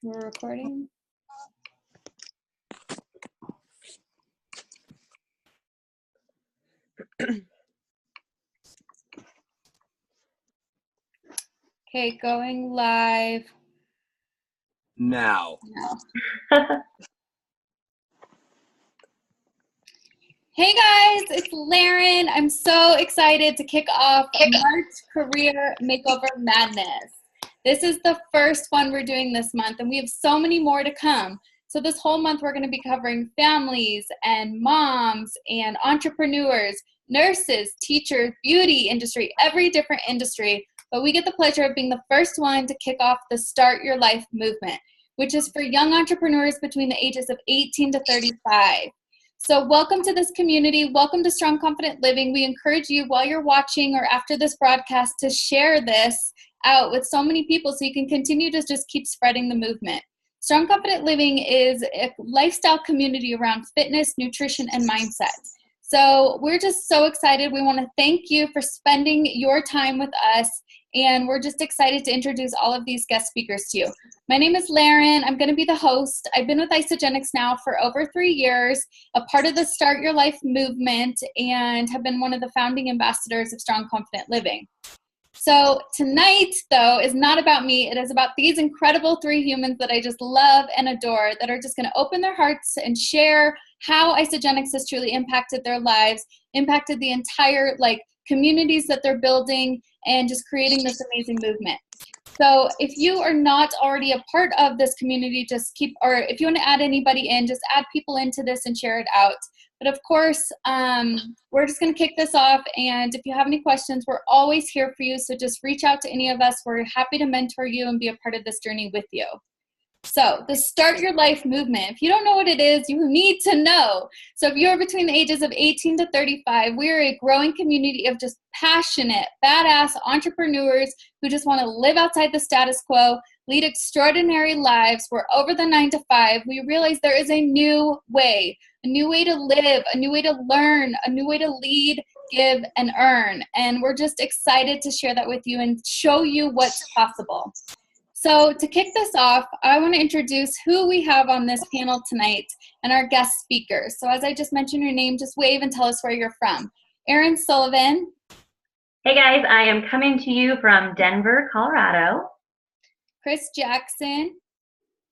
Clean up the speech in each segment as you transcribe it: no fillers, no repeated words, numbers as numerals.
We're recording. Okay, going live now. Hey guys, it's Laren. I'm so excited to kick off March Career Makeover Madness. This is the first one we're doing this month, and we have so many more to come. So this whole month we're going to be covering families and moms and entrepreneurs, nurses, teachers, beauty industry, every different industry. But we get the pleasure of being the first one to kick off the Start Your Life movement, which is for young entrepreneurs between the ages of 18 to 35. So welcome to this community. Welcome to Strong Confident Living. We encourage you while you're watching or after this broadcast to share this out with so many people so you can continue to just keep spreading the movement. Strong Confident Living is a lifestyle community around fitness, nutrition, and mindset. So we're just so excited. We want to thank you for spending your time with us, and we're just excited to introduce all of these guest speakers to you. My name is Laren. I'm going to be the host. I've been with Isagenix NOW for over 3 years, a part of the Start Your Life movement, and have been one of the founding ambassadors of Strong Confident Living. So tonight, though, is not about me. It is about these incredible 3 humans that I just love and adore that are just going to open their hearts and share how Isagenix has truly impacted their lives, impacted the entire communities that they're building, and just creating this amazing movement. So if you are not already a part of this community, or if you want to add anybody in, just add people into this and share it out. But of course, we're just going to kick this off. And if you have any questions, we're always here for you. So just reach out to any of us. We're happy to mentor you and be a part of this journey with you. So the Start Your Life movement, if you don't know what it is, you need to know. So if you're between the ages of 18 to 35, we're a growing community of just passionate, badass entrepreneurs who just want to live outside the status quo, lead extraordinary lives. We're over the 9 to 5. We realize there is a new way to live, a new way to learn, a new way to lead, give, and earn. And we're just excited to share that with you and show you what's possible. So to kick this off, I want to introduce who we have on this panel tonight and our guest speakers. So as I just mentioned your name, just wave and tell us where you're from. Erin Sullivan. Hey guys, I am coming to you from Denver, Colorado. Chris Jackson.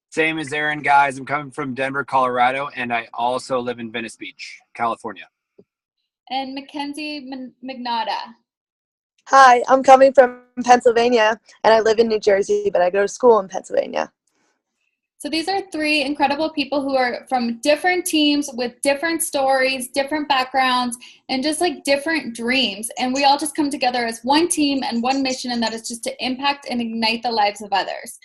Same as Erin, guys. I'm coming from Denver, Colorado, and I also live in Venice Beach, California. And Mackenzie Magnotta. Hi, I'm coming from Pennsylvania, and I live in New Jersey, but I go to school in Pennsylvania. So these are 3 incredible people who are from different teams with different stories, different backgrounds, and just different dreams. And we all just come together as one team and one mission, and that is just to impact and ignite the lives of others.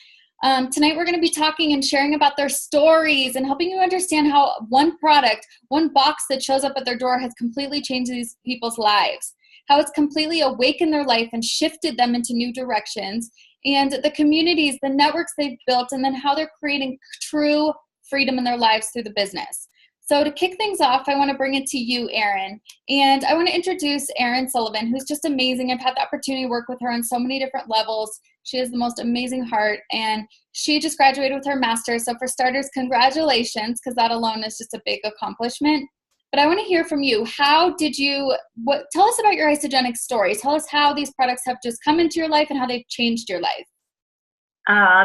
Tonight we're going to be talking and sharing about their stories and helping you understand how one product, one box that shows up at their door has completely changed these people's lives, how it's completely awakened their life and shifted them into new directions, and the communities, the networks they've built, and then how they're creating true freedom in their lives through the business. So to kick things off, I want to bring it to you, Erin. And I want to introduce Erin Sullivan, who's just amazing. I've had the opportunity to work with her on so many different levels. She has the most amazing heart, and she just graduated with her master's. So for starters, congratulations, because that alone is just a big accomplishment. But I want to hear from you. Tell us about your Isagenix story. Tell us how these products have just come into your life and how they've changed your life.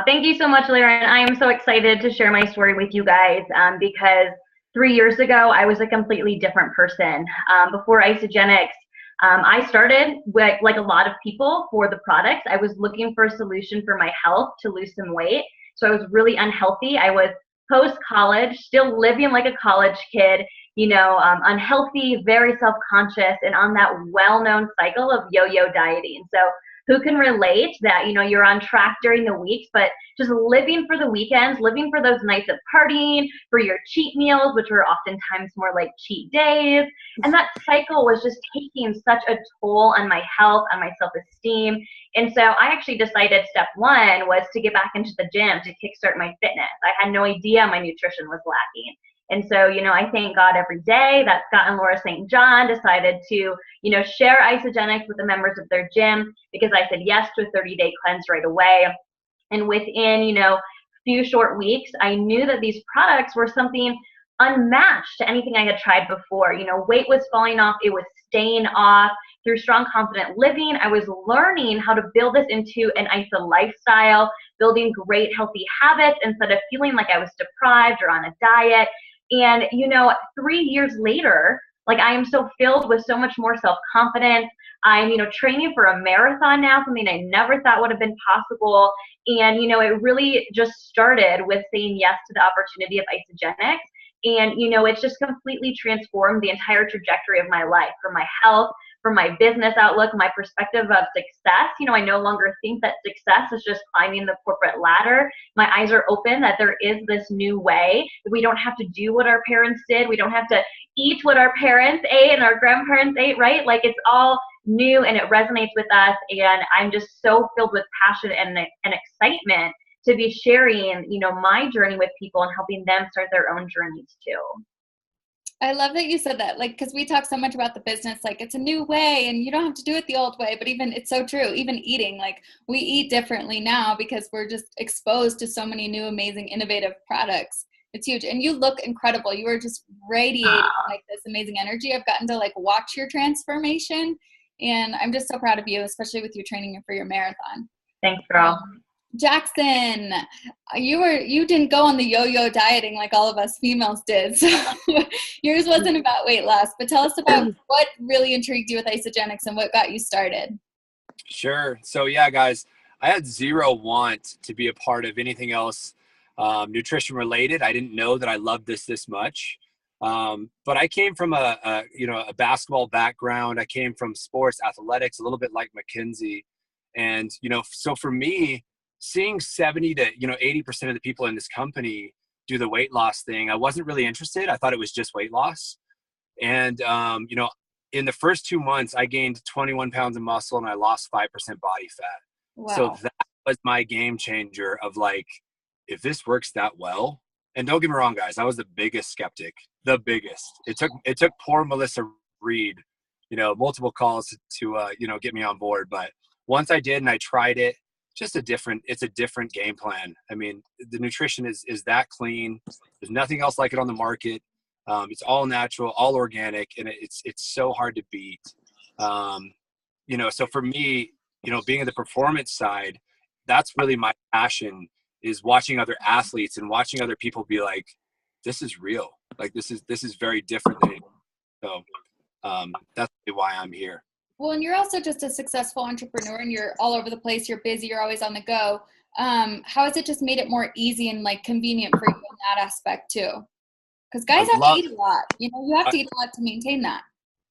Thank you so much, Laren. I am so excited to share my story with you guys because 3 years ago, I was a completely different person. Before Isagenix, I started with, like a lot of people, for the products. I was looking for a solution for my health to lose some weight. So I was really unhealthy. I was post-college, still living like a college kid, unhealthy, very self-conscious, and on that well-known cycle of yo-yo dieting. So who can relate that, you're on track during the weeks, but just living for the weekends, living for those nights of partying, for your cheat meals, which were oftentimes more like cheat days. And that cycle was just taking such a toll on my health, on my self-esteem. And so I actually decided step 1 was to get back into the gym to kickstart my fitness. I had no idea my nutrition was lacking. And so, I thank God every day that Scott and Laura St. John decided to, share Isagenix with the members of their gym, because I said yes to a 30-day cleanse right away. And within, few short weeks, I knew that these products were something unmatched to anything I had tried before. You know, weight was falling off, it was staying off. Through strong, confident living, I was learning how to build this into an ISA lifestyle, building great, healthy habits instead of feeling like I was deprived or on a diet. And, you know, 3 years later, like, I am so filled with so much more self-confidence. I'm, you know, training for a marathon now, something I never thought would have been possible. And, you know, it really just started with saying yes to the opportunity of Isagenix. And, you know, it's just completely transformed the entire trajectory of my life, for my health, for my business outlook, my perspective of success. You know, I no longer think that success is just climbing the corporate ladder. My eyes are open that there is this new way. We don't have to do what our parents did. We don't have to eat what our parents ate and our grandparents ate, right? Like, it's all new and it resonates with us. And I'm just so filled with passion and excitement to be sharing, you know, my journey with people and helping them start their own journeys too. I love that you said that, like, because we talk so much about the business, like, it's a new way and you don't have to do it the old way, but even, it's so true, even eating, like, we eat differently now because we're just exposed to so many new, amazing, innovative products. It's huge. And you look incredible. You are just radiating like this amazing energy. I've gotten to, like, watch your transformation, and I'm just so proud of you, especially with your training for your marathon. Thanks, girl. Jackson, you didn't go on the yo-yo dieting like all of us females did. So yours wasn't about weight loss, but tell us about what really intrigued you with Isagenix and what got you started. Sure. So yeah, guys, I had zero want to be a part of anything else nutrition related. I didn't know that I loved this much. But I came from a basketball background. I came from sports athletics, a little bit like Mackenzie. And, you know, so for me, seeing 70 to 80% of the people in this company do the weight loss thing, I wasn't really interested. I thought it was just weight loss. And, in the first 2 months, I gained 21 pounds of muscle and I lost 5% body fat. Wow. So that was my game changer of, like, if this works that well. And don't get me wrong, guys, I was the biggest skeptic, the biggest. It took poor Melissa Reed, multiple calls to get me on board. But once I did and I tried it, it's a different game plan. I mean, the nutrition is that clean. There's nothing else like it on the market. It's all natural, all organic, and it's so hard to beat. So for me, being in the performance side, that's really my passion, is watching other athletes and watching other people be like, this is real. Like, this is very different than anything. So that's really why I'm here. Well, and you're also just a successful entrepreneur and you're all over the place. You're busy. You're always on the go. How has it just made it more easy and, like, convenient for you in that aspect too? Because guys have to eat a lot. You have to eat a lot to maintain that.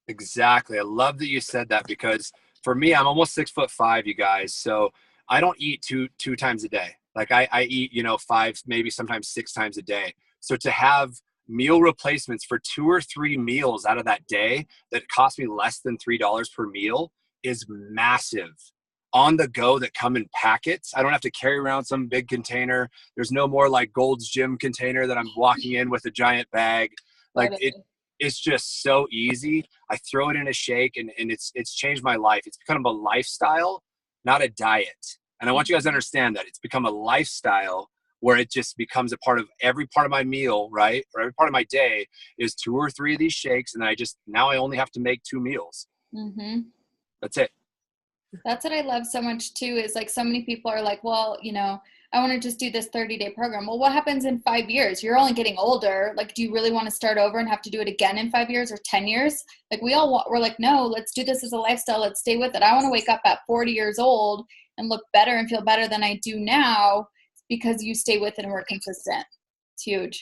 Exactly. I love that you said that, because for me, I'm almost 6'5", you guys. So I don't eat two times a day. Like, I eat, 5, maybe sometimes 6 times a day. So to have meal replacements for 2 or 3 meals out of that day that cost me less than $3 per meal is massive. On the go, that come in packets. I don't have to carry around some big container. There's no more like Gold's Gym container that I'm walking in with a giant bag. Like, it's just so easy. I throw it in a shake and it's changed my life. It's become a lifestyle, not a diet. And I want you guys to understand that it's become a lifestyle where it just becomes a part of every part of my meal, right? Or every part of my day is 2 or 3 of these shakes. And now I only have to make 2 meals. Mm-hmm. That's it. That's what I love so much too, is like so many people are like, well, I want to just do this 30-day program. Well, what happens in 5 years? You're only getting older. Like, do you really want to start over and have to do it again in 5 years or 10 years? Like, we're like, no, let's do this as a lifestyle. Let's stay with it. I want to wake up at 40 years old and look better and feel better than I do now, because you stay with it and we're consistent. It's huge.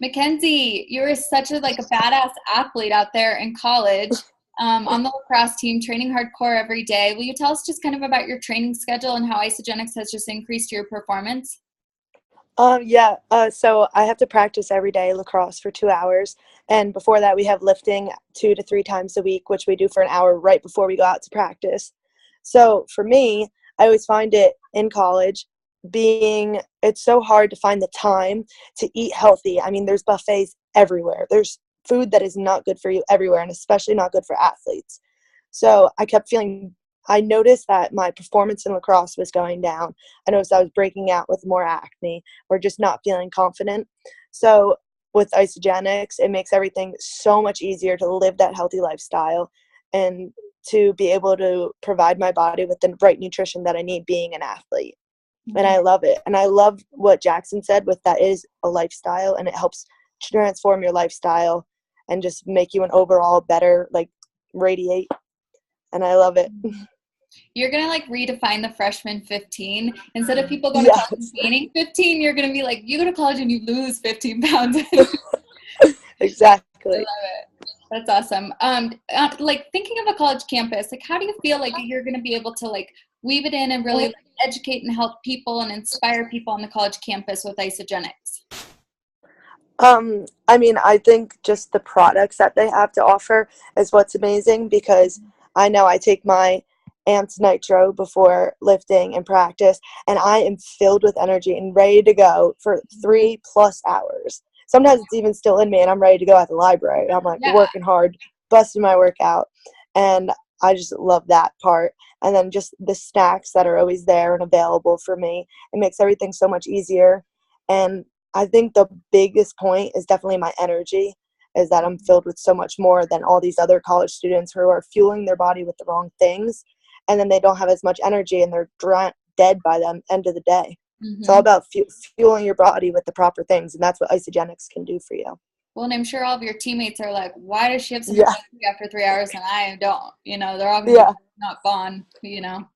Mackenzie, you were such a badass athlete out there in college. On the lacrosse team, training hardcore every day. Will you tell us just kind of about your training schedule and how Isagenix has just increased your performance? So I have to practice every day lacrosse for 2 hours. And before that, we have lifting 2 to 3 times a week, which we do for an hour right before we go out to practice. So for me, I always find it in college it's so hard to find the time to eat healthy. I mean, there's buffets everywhere. There's food that is not good for you everywhere, and especially not good for athletes. So I kept feeling I noticed that my performance in lacrosse was going down. I noticed I was breaking out with more acne or just not feeling confident. So with Isagenix, it makes everything so much easier to live that healthy lifestyle and to be able to provide my body with the right nutrition that I need being an athlete. And I love it. And I love what Jackson said with that is a lifestyle, and it helps transform your lifestyle and just make you an overall better, like, radiate. And I love it. You're going to like redefine the freshman 15. Instead of people going to college and gaining 15, you're going to be like, you go to college and you lose 15 pounds. Exactly. I love it. That's awesome. Like thinking of a college campus, like how do you feel like you're going to be able to like weave it in and really like, educate and help people and inspire people on the college campus with Isagenix? I mean, I think just the products that they have to offer is what's amazing, because I know I take my Amped Nitro before lifting and practice, and I am filled with energy and ready to go for 3+ hours. Sometimes it's even still in me, and I'm ready to go at the library. I'm like working hard, busting my workout, and I just love that part. And then just the snacks that are always there and available for me. It makes everything so much easier. And I think the biggest point is definitely my energy, is that I'm filled with so much more than all these other college students who are fueling their body with the wrong things. And then they don't have as much energy and they're dead by the end of the day. It's all about fueling your body with the proper things. And that's what Isagenix can do for you. Well, and I'm sure all of your teammates are like, why does she have some energy after 3 hours and I don't? You know, they're all going to be not gone, you know.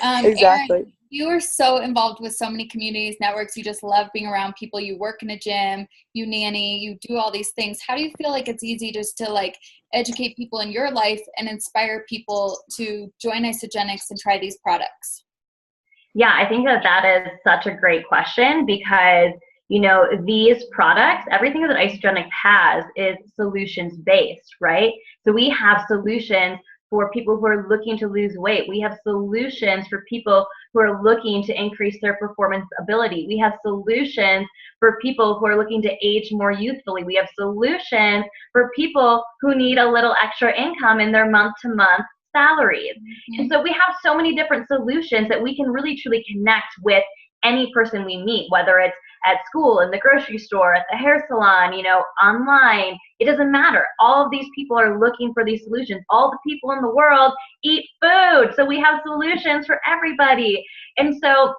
Exactly. Erin, you are so involved with so many communities, networks. You just love being around people. You work in a gym, you nanny, you do all these things. How do you feel like it's easy just to like educate people in your life and inspire people to join Isagenix and try these products? Yeah, I think that is such a great question, because you know, these products, everything that Isagenix has is solutions based, right? So we have solutions for people who are looking to lose weight. We have solutions for people who are looking to increase their performance ability. We have solutions for people who are looking to age more youthfully. We have solutions for people who need a little extra income in their month-to-month salaries. And so we have so many different solutions that we can really truly connect with any person we meet, whether it's at school, in the grocery store, at the hair salon, you know, online. It doesn't matter. All of these people are looking for these solutions. All the people in the world eat food. So we have solutions for everybody. And so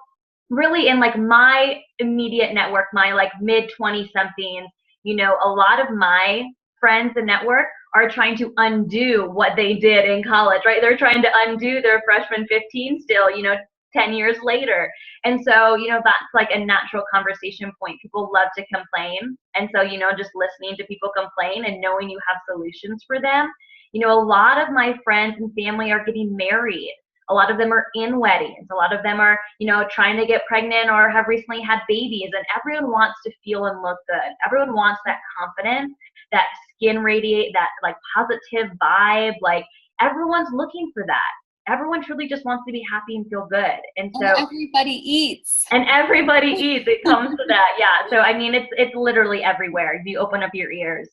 really in like my immediate network, my like mid-20 somethings, you know, a lot of my friends and network are trying to undo what they did in college, right? They're trying to undo their freshman 15 still, you know, 10 years later. And so, you know, that's like a natural conversation point. People love to complain. And so, you know, just listening to people complain and knowing you have solutions for them. You know, a lot of my friends and family are getting married. A lot of them are in weddings. A lot of them are, you know, trying to get pregnant or have recently had babies. And everyone wants to feel and look good. Everyone wants that confidence, that skin radiate, that like positive vibe. Like everyone's looking for that. Everyone truly just wants to be happy and feel good. And so everybody eats. And everybody eats. It comes to that. Yeah. So I mean it's literally everywhere. If you open up your ears.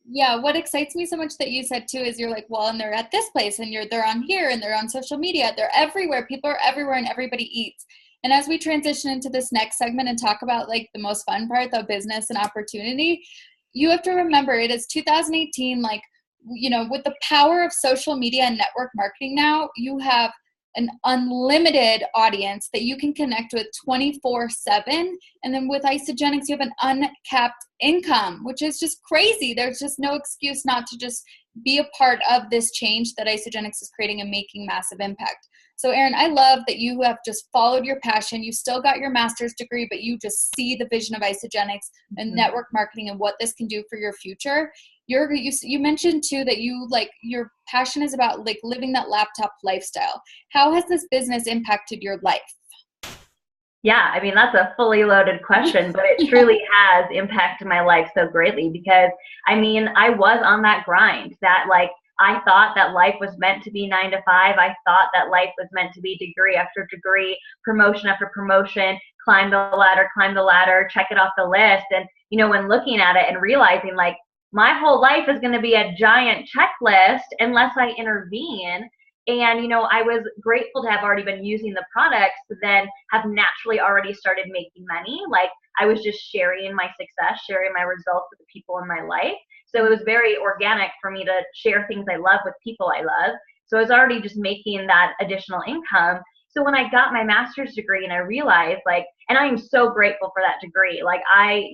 Yeah, what excites me so much that you said too is you're like, well, and they're at this place and they're on here and they're on social media. They're everywhere. People are everywhere and everybody eats. And as we transition into this next segment and talk about like the most fun part, the business and opportunity, you have to remember it is 2018, like, you know, with the power of social media and network marketing now, you have an unlimited audience that you can connect with 24/7. And then with Isagenix, you have an uncapped income, which is just crazy. There's just no excuse not to just be a part of this change that Isagenix is creating and making massive impact. So Erin, I love that you have just followed your passion. You still got your master's degree, but you just see the vision of Isagenix and network marketing and what this can do for your future. You mentioned too that you like your passion is about like living that laptop lifestyle. How has this business impacted your life? Yeah, I mean, that's a fully loaded question, but it truly has impacted my life so greatly because, I mean, I was on that grind that like, I thought that life was meant to be 9 to 5. I thought that life was meant to be degree after degree, promotion after promotion, climb the ladder, check it off the list. And, you know, when looking at it and realizing like, my whole life is going to be a giant checklist unless I intervene, And, I was grateful to have already been using the products, but then have naturally already started making money. Like, I was just sharing my success, sharing my results with the people in my life. So it was very organic for me to share things I love with people I love. So I was already just making that additional income. So when I got my master's degree and I realized, like, and I am so grateful for that degree. Like, I,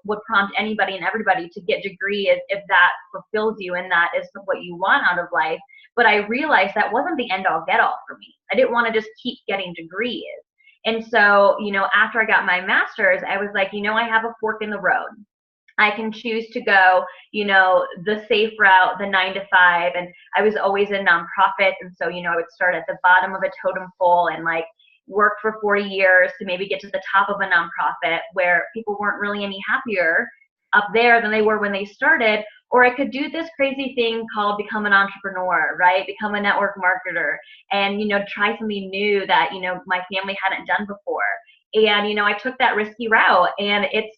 would prompt anybody and everybody to get degree if that fulfills you and that is what you want out of life. But I realized that wasn't the end all get all for me. I didn't want to just keep getting degrees. And so, after I got my master's, I was like, I have a fork in the road. I can choose to go, the safe route, the 9 to 5. And I was always in nonprofit. And so, I would start at the bottom of a totem pole and like work for 40 years to maybe get to the top of a nonprofit where people weren't really any happier up there than they were when they started. Or I could do this crazy thing called become an entrepreneur, right? Become a network marketer and, try something new that, my family hadn't done before. And, I took that risky route and it's,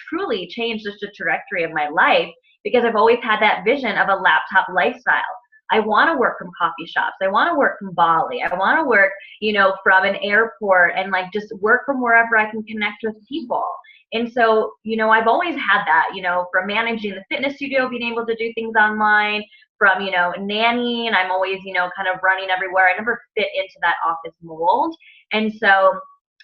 truly changed just the trajectory of my life because I've always had that vision of a laptop lifestyle. I want to work from coffee shops. I want to work from Bali. I want to work, from an airport and like just work from wherever I can connect with people. And so, I've always had that, from managing the fitness studio, being able to do things online, from, nannying, I'm always, kind of running everywhere. I never fit into that office mold. And so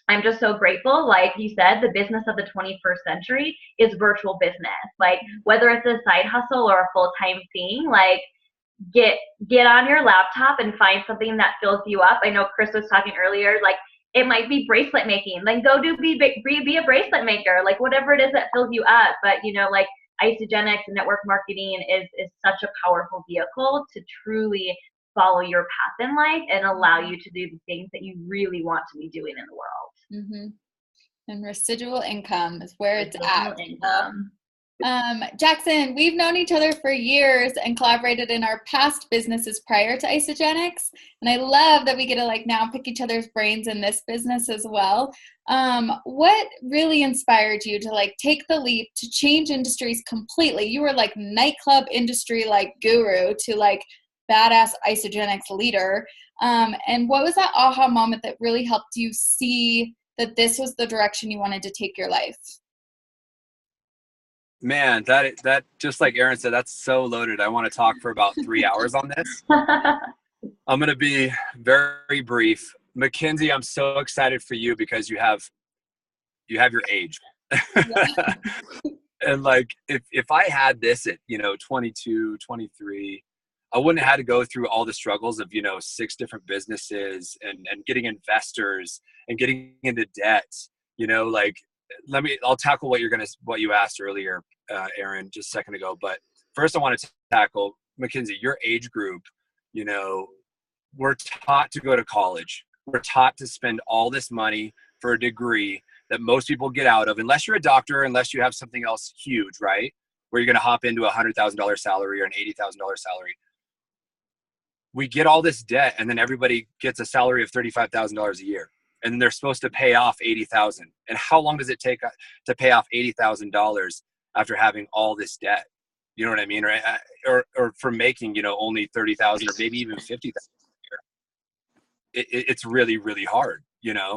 I'm just so grateful. Like you said, the business of the 21st century is virtual business. Like whether it's a side hustle or a full-time thing, like get on your laptop and find something that fills you up. I know Chris was talking earlier, like it might be bracelet making. Like go be a bracelet maker, like whatever it is that fills you up. But like Isagenix and network marketing is such a powerful vehicle to truly follow your path in life and allow you to do the things that you really want to be doing in the world. Mm-hmm. And residual income is where it's at. Income. Jackson, we've known each other for years and collaborated in our past businesses prior to Isagenix. And I love that we get to like now pick each other's brains in this business as well. What really inspired you to like take the leap to change industries completely? You were like nightclub industry like guru to like badass Isagenix leader. And what was that aha moment that really helped you see that this was the direction you wanted to take your life? Man, that just like Erin said, that's so loaded. I want to talk for about 3 hours on this. I'm going to be very brief. Mackenzie, I'm so excited for you because you have your age. Yeah. And like, if I had this at, 22, 23, I wouldn't have had to go through all the struggles of, 6 different businesses and getting investors and getting into debt, like, I'll tackle what you asked earlier, Erin, just a second ago. But first I want to tackle Mackenzie, your age group, we're taught to go to college. We're taught to spend all this money for a degree that most people get out of, unless you're a doctor, unless you have something else huge, right? Where you're going to hop into $100,000 salary or an $80,000 salary. We get all this debt and then everybody gets a salary of $35,000 a year. And then they're supposed to pay off $80,000. And how long does it take to pay off $80,000 after having all this debt? You know what I mean? Or for making, only $30,000 or maybe even $50,000 a year. It's really, really hard,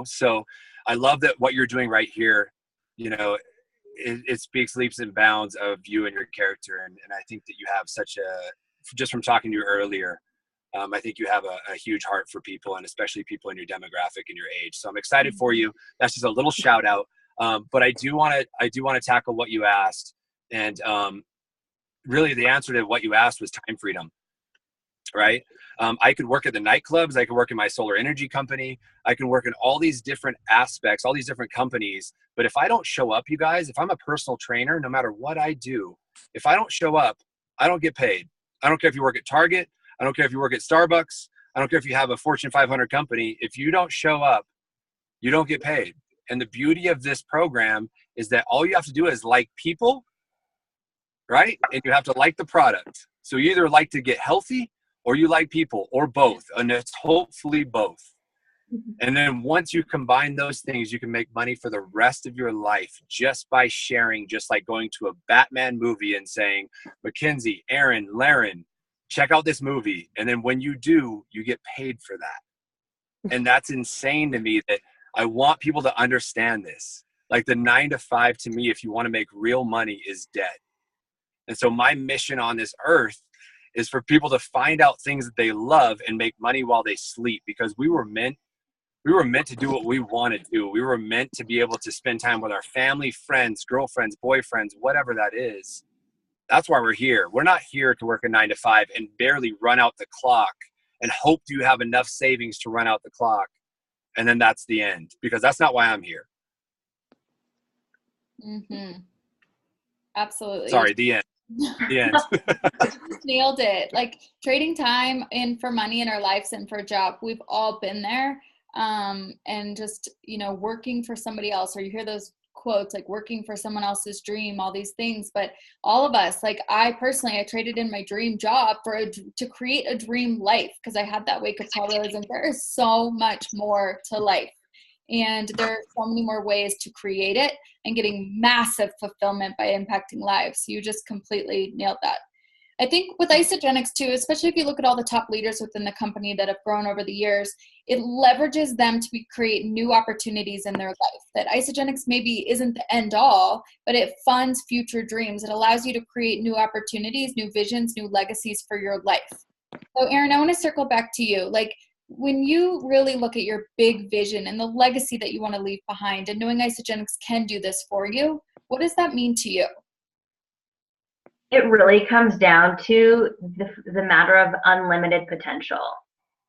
So I love that what you're doing right here, it speaks leaps and bounds of you and your character. And I think that you have just from talking to you earlier, I think you have a huge heart for people and especially people in your demographic and your age. So I'm excited for you. That's just a little shout out. But I do want to tackle what you asked. And really the answer to what you asked was time freedom, right? I could work at the nightclubs. I could work in my solar energy company. I can work in all these different aspects, all these different companies. But if I don't show up, you guys, if I'm a personal trainer, no matter what I do, if I don't show up, I don't get paid. I don't care if you work at Target. I don't care if you work at Starbucks. I don't care if you have a Fortune 500 company. If you don't show up, you don't get paid. And the beauty of this program is that all you have to do is like people, right? And you have to like the product. So you either like to get healthy or you like people or both. And it's hopefully both. And then once you combine those things, you can make money for the rest of your life just by sharing, just like going to a Batman movie and saying, Mackenzie, Erin, Laren, check out this movie. And then when you do, you get paid for that. And that's insane to me, that I want people to understand this. Like the 9 to 5 to me, if you want to make real money, is dead. And so my mission on this earth is for people to find out things that they love and make money while they sleep, because we were meant to do what we want to do. We were meant to be able to spend time with our family, friends, girlfriends, boyfriends, whatever that is. That's why we're here. We're not here to work a 9 to 5 and barely run out the clock and hope you have enough savings to run out the clock. And then that's the end, because that's not why I'm here. Mm-hmm. Absolutely. Sorry, the end. The end. Nailed it. Like trading time in for money in our lives and for a job. We've all been there. And just, you know, working for somebody else, or you hear those quotes like working for someone else's dream, all these things. But all of us, like I personally, I traded in my dream job to create a dream life, because I had that wake up call realizing there is so much more to life. And there are so many more ways to create it and getting massive fulfillment by impacting lives. You just completely nailed that. I think with Isagenix too, especially if you look at all the top leaders within the company that have grown over the years, it leverages them to create new opportunities in their life. That Isagenix maybe isn't the end all, but it funds future dreams. It allows you to create new opportunities, new visions, new legacies for your life. So Erin, I want to circle back to you. Like when you really look at your big vision and the legacy that you want to leave behind, and knowing Isagenix can do this for you, what does that mean to you? It really comes down to the matter of unlimited potential.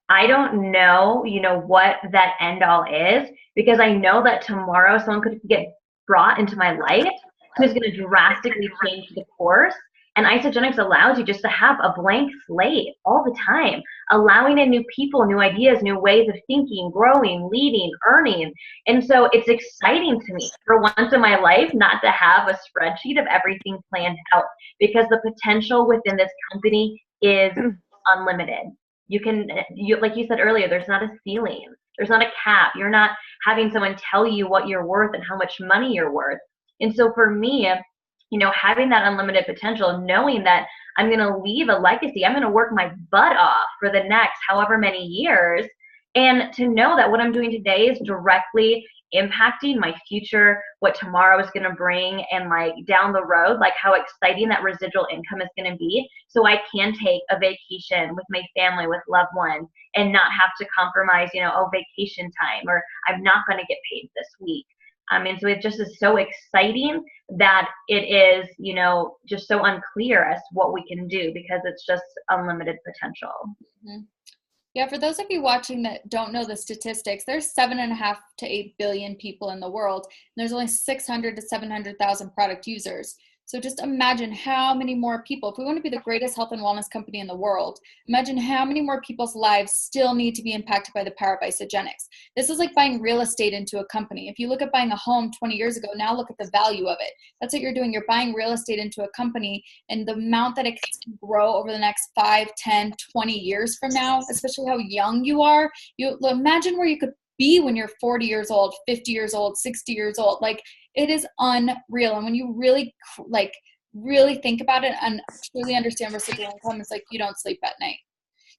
I don't know, what that end all is, because I know that tomorrow someone could get brought into my life who's going to drastically change the course. And Isagenix allows you just to have a blank slate all the time, allowing in new people, new ideas, new ways of thinking, growing, leading, earning. And so it's exciting to me for once in my life not to have a spreadsheet of everything planned out, because the potential within this company is unlimited. Like you said earlier, there's not a ceiling. There's not a cap. You're not having someone tell you what you're worth and how much money you're worth. And so for me, having that unlimited potential, knowing that I'm going to leave a legacy, I'm going to work my butt off for the next however many years, and to know that what I'm doing today is directly impacting my future, what tomorrow is going to bring, and like down the road, like how exciting that residual income is going to be, so I can take a vacation with my family, with loved ones, and not have to compromise, vacation time, or I'm not going to get paid this week. And so it just is so exciting that it is, just so unclear as to what we can do, because it's just unlimited potential. Mm-hmm. Yeah, for those of you watching that don't know the statistics, there's 7.5 to 8 billion people in the world, and there's only 600 to 700,000 product users. So just imagine how many more people, if we want to be the greatest health and wellness company in the world, imagine how many more people's lives still need to be impacted by the power of Isagenix. This is like buying real estate into a company. If you look at buying a home 20 years ago, now look at the value of it. That's what you're doing. You're buying real estate into a company, and the amount that it can grow over the next 5, 10, 20 years from now, especially how young you are, you imagine where you could be when you're 40 years old, 50 years old, 60 years old. Like, it is unreal. And when you really think about it and truly understand residual income, it's like you don't sleep at night.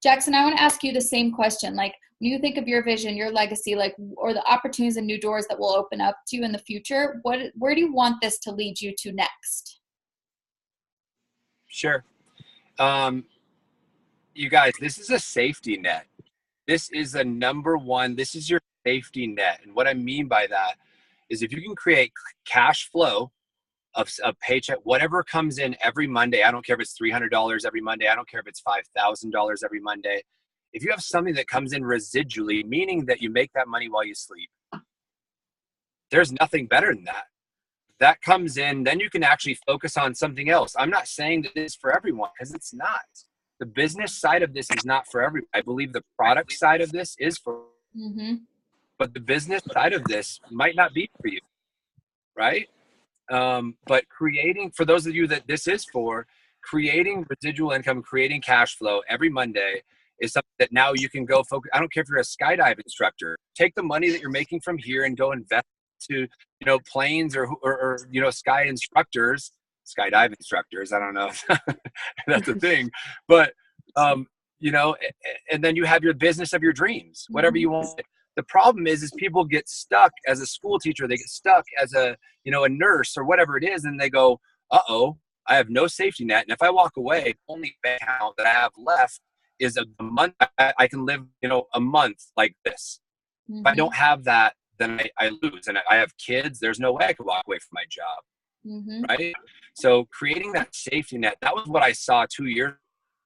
Jackson, I want to ask you the same question. Like, when you think of your vision, your legacy, or the opportunities and new doors that will open up to you in the future, where do you want this to lead you to next? Sure. You guys, this is a safety net. This is the number one. This is your safety net. And what I mean by that is, if you can create cash flow of a paycheck, whatever comes in every Monday, I don't care if it's $300 every Monday, I don't care if it's $5,000 every Monday. If you have something that comes in residually, meaning that you make that money while you sleep, there's nothing better than that. That comes in, then you can actually focus on something else. I'm not saying that it's for everyone, because it's not. The business side of this is not for everyone. I believe the product side of this is for, but the business side of this might not be for you, right? But creating, for those of you that this is for, creating residual income, creating cash flow every Monday is something that now you can go focus. I don't care if you're a skydive instructor. Take the money that you're making from here and go invest to, planes or skydive instructors. I don't know if that's a thing, but You know, and then you have your business of your dreams, whatever you want. The problem is people get stuck as a school teacher. They get stuck as a, you know, a nurse or whatever it is. And they go, uh-oh, I have no safety net. And if I walk away, the only bank account that I have left is a month. I can live, you know, a month like this. If I don't have that, then I lose. And I have kids. There's no way I could walk away from my job. Right? So creating that safety net, that was what I saw 2 years ago.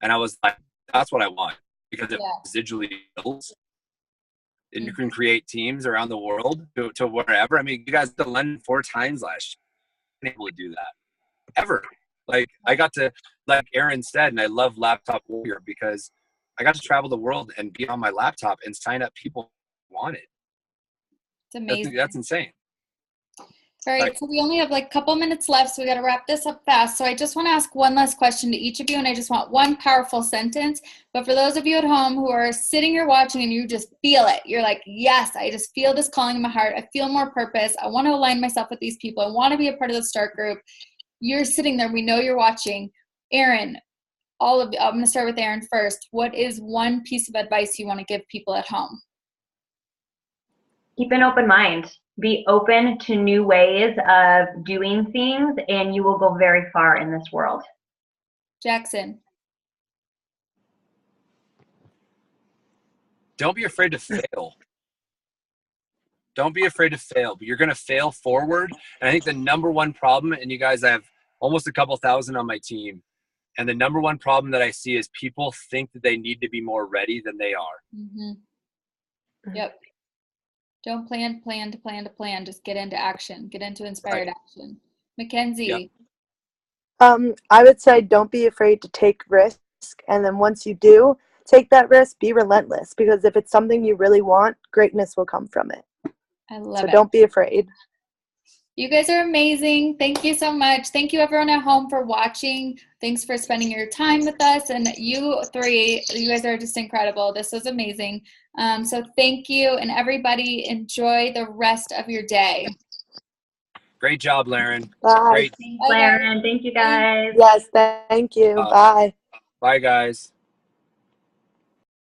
And I was like, that's what I want, because it residually builds. And you can create teams around the world to wherever. I mean, you guys did London 4 times last year. I've been able to do that ever. Like I got to, like Aaron said, and I love Laptop Warrior because I got to travel the world and be on my laptop and sign up people who want it. It's amazing. That's insane. All right, so we only have like a couple minutes left, so we got to wrap this up fast. So I just want to ask one last question to each of you, and I just want one powerful sentence. But for those of you at home who are sitting here watching and you just feel it, you're like, yes, I just feel this calling in my heart. I feel more purpose. I want to align myself with these people. I want to be a part of the START group. You're sitting there. We know you're watching. Aaron, all of you, I'm going to start with Aaron first. What is one piece of advice you want to give people at home? Keep an open mind. Be open to new ways of doing things, and you will go very far in this world. Jackson. Don't be afraid to fail. Don't be afraid to fail, but you're going to fail forward. And I think the number one problem, and you guys, I have almost a couple thousand on my team, and the number one problem that I see is people think that they need to be more ready than they are. Yep. Don't plan to plan. Just get into action. Get into inspired action. Mackenzie. I would say don't be afraid to take risk. And then once you do take that risk, be relentless. Because if it's something you really want, greatness will come from it. I love it. So don't be afraid. You guys are amazing. Thank you so much. Thank you everyone at home for watching. Thanks for spending your time with us. And you three, you guys are just incredible. This was amazing. So thank you, and everybody enjoy the rest of your day. Great job, Laren. Bye. Great. Thanks, Laren. Thank you, guys. Yes, thank you. Bye. Bye, guys.